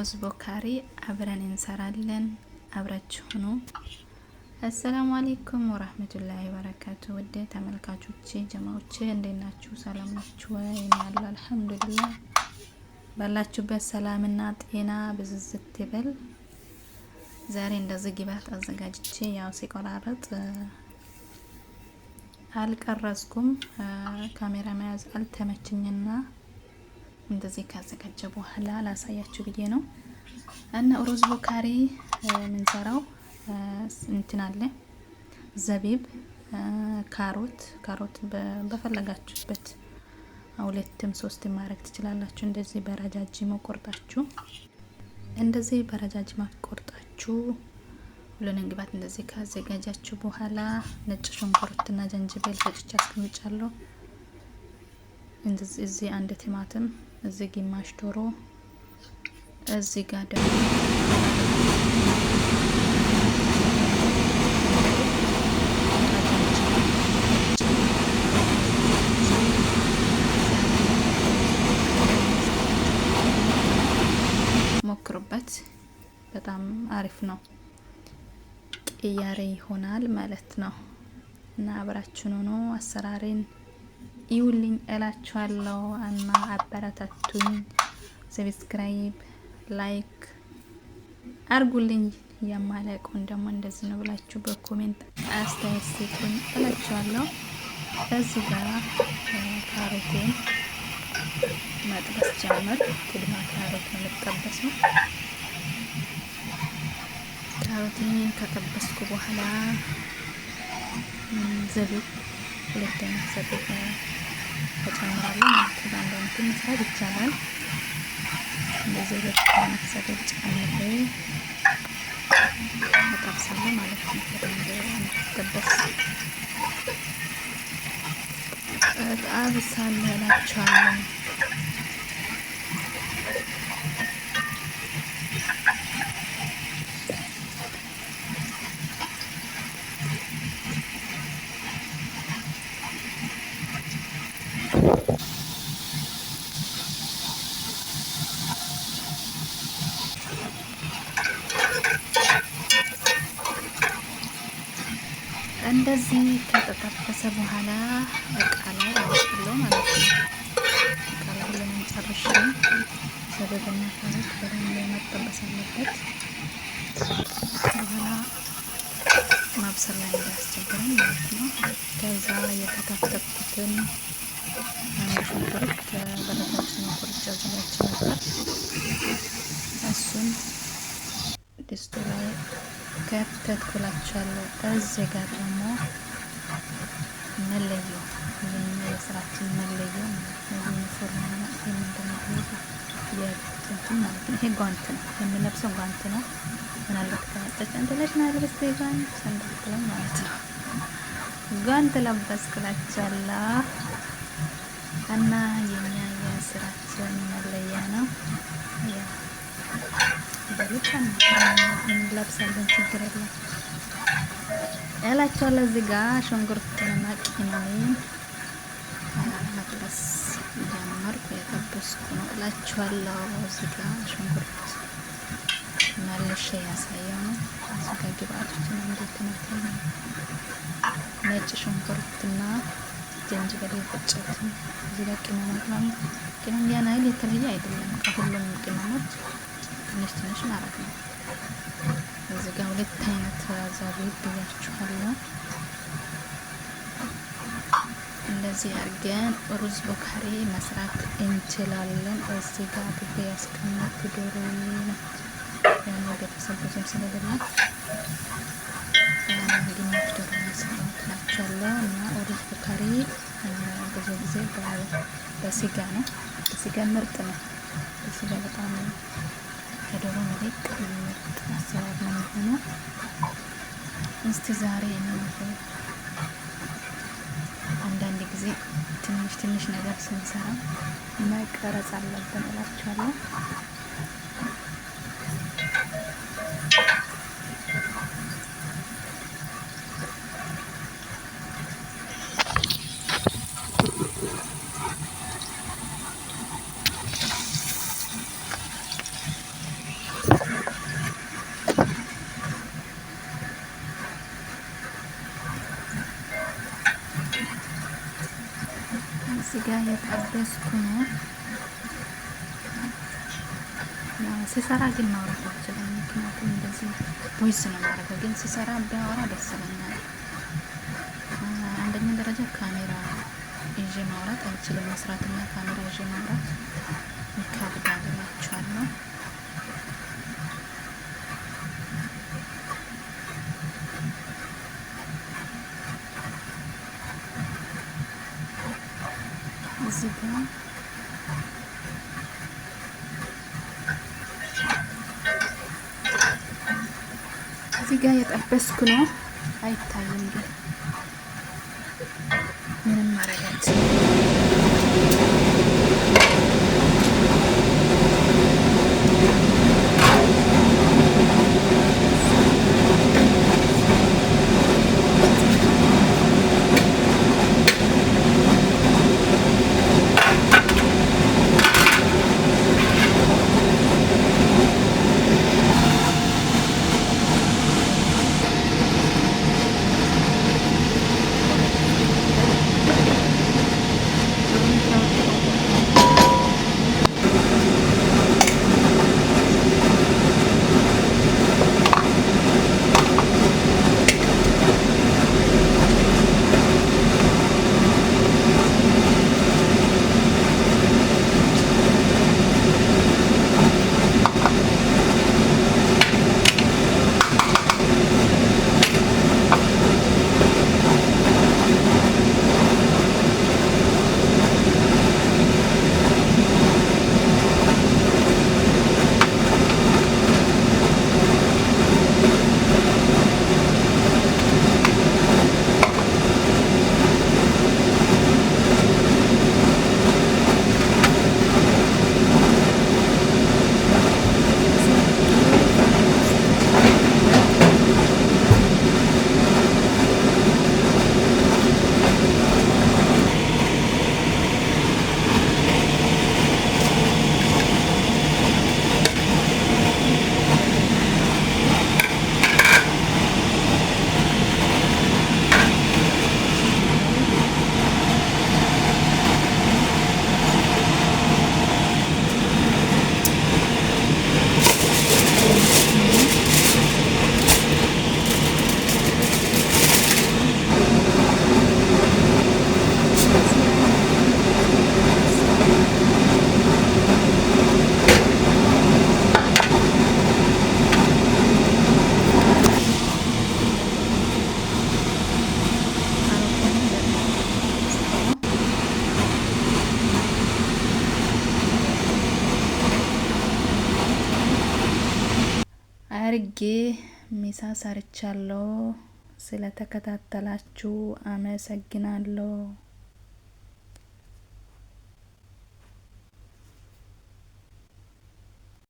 ሩዝ ቦካሪ አብረን እንሰራለን። አብራችሁ ሁኑ። አሰላሙ አለይኩም ወራህመቱላሂ ወበረካቱ። ወደ ተመልካቾቼ ጀማዎቼ እንዴት ናችሁ? ሰላም ናችሁ ወይ? እኔ አለሁ አልሐምዱሊላህ። ባላችሁበት ሰላምና ጤና ብዝዝት ይበል። ዛሬ እንደዚህ ግብአት አዘጋጅቼ ያው ሲቆራረጥ አልቀረጽኩም፣ ካሜራ መያዝ አልተመችኝና እንደዚህ ካዘጋጀ በኋላ ላሳያችሁ ብዬ ነው። እና ሩዝ ቦካሪ ምንሰራው እንትን አለ ዘቢብ፣ ካሮት በፈለጋችሁበት ሁለትም ሶስትም ማድረግ ትችላላችሁ። እንደዚህ በረጃጅም ቆርጣችሁ ሁሉንም ግብአት እንደዚህ ካዘጋጃችሁ በኋላ ነጭ ሽንኩርትና ጅንጅብል ፈጭቼ አስቀምጫለሁ። እዚህ አንድ ቲማቲም፣ እዚህ ግማሽ ዶሮ፣ እዚህ ጋር ደግሞ ሞክሩበት፣ በጣም አሪፍ ነው። ቅያሬ ይሆናል ማለት ነው። እና አብራችሁን ሆኖ አሰራሬን ይውልኝ እላችኋለሁ። እና አበረታቱኝ፣ ሰብስክራይብ ላይክ አርጉልኝ። የማለቀውን ደግሞ እንደዚህ ነው ብላችሁ በኮሜንት አስተያየት ስጡኝ እላችኋለሁ። እዚህ ጋር ካሮቴን መጥበስ ጀምር። ቅድማ ካሮት ነው የምጠበሰው። ካሮቴን ከጠበስኩ በኋላ ዘቢብ ሁለተኛ ዘቢብ ተጨምራለሁ ማለት ነው። አንድ አይነት መስራት ይቻላል። እንደዚህ ሁለተኛ ዘቢብ ጨምሬ እጠብሳለሁ ማለት ነው። በደንብ እንዲጠበስ እጠብሳለሁ እላችኋለሁ። እንደዚህ ከተጠበሰ በኋላ እቃ ላይ አወጣለሁ ማለት ነው። እቃ ላይ ሁሉንም ጨርሼ ዘቢብና ካሮት በደንብ መጠበስ አለበት። በኋላ ማብሰል ላይ እንዳያስቸግረን ማለት ነው። ከዛ የተከተፍኩትን ሽንኩርት በረጃጅም ቆርጬ አዘጋጅቼ ነበር። እሱን ድስቱ ላይ ከተትኩላችኋለሁ። እዚህ ጋር ደግሞ መለየው የስራችን መለየው ዩኒፎርም ማለት ይሄ ጓንት ነው የምንለብሰው፣ ጓንት ነው። ምናልባት ከመጣች ኢንተርናሽናል ሬስቶራንት ሰንደል ማለት ነው። ጓንት ለበስኩላችኋለሁ እና የኛ የስራችን መለያ ነው። በልተን እንለብሳለን፣ ችግር የለም እላችኋለሁ። እዚህ ጋር ሽንኩርቱንና ቂመሜን መጥበስ ጀመርኩ፣ የጠበስኩ ነው እላችኋለሁ። እዚህ ጋር ሽንኩርት መልሼ ያሳየው ነው። እዚህ ጋር ግብአቶችን እንዴት ነው ነጭ ሽንኩርትና ጅንጅብል የፈጨሁት። እዚህ ጋር ቅመም ያን አይል የተለየ አይደለም፣ ከሁሉም ቅመሞች ትንሽ ማድረግ ነው። እዚህ ጋር ሁለት አይነት ዘቢብ ብያችኋለሁ። እንደዚህ አድርገን ሩዝ ቦካሪ መስራት እንችላለን። እዚህ ጋር ግብ ያስቀመጥ ዶሮ ያኔ ቤተሰብ ብዙም ስለሌለ ግማሽ ዶሮ መስራት ናቸዋለሁ። እና ሩዝ ቦካሪ ብዙ ጊዜ በስጋ ነው። በስጋ ምርጥ ነው። በስጋ በጣም ከዶሮ መልክ ምርጥ አሰራር ነው የሚሆነው። እስቲ ዛሬ ነው አንዳንድ ጊዜ ትንሽ ነገር ስንሰራ መቀረጽ አለብን እላችኋለሁ። እዚህ ጋር የጠበስኩ ነው። ሲሰራ ግን ማውራት አልችልም፣ ምክንያቱም እንደዚህ ቮይስ ነው የማደርገው። ግን ሲሰራ ቢያወራ ደስ ይለኛል። አንደኛ ደረጃ ካሜራ ይዤ ማውራት አልችልም። መስራትና ካሜራ ይዤ ማውራት ይከብዳል እላችኋለሁ። እዚህ ጋር የጠበስኩ ነው። አይታይም ግን ምንም ማድረግ አልችልም። አርጌ ሚሳ ሰርቻለሁ። ስለተከታተላችሁ አመሰግናለሁ።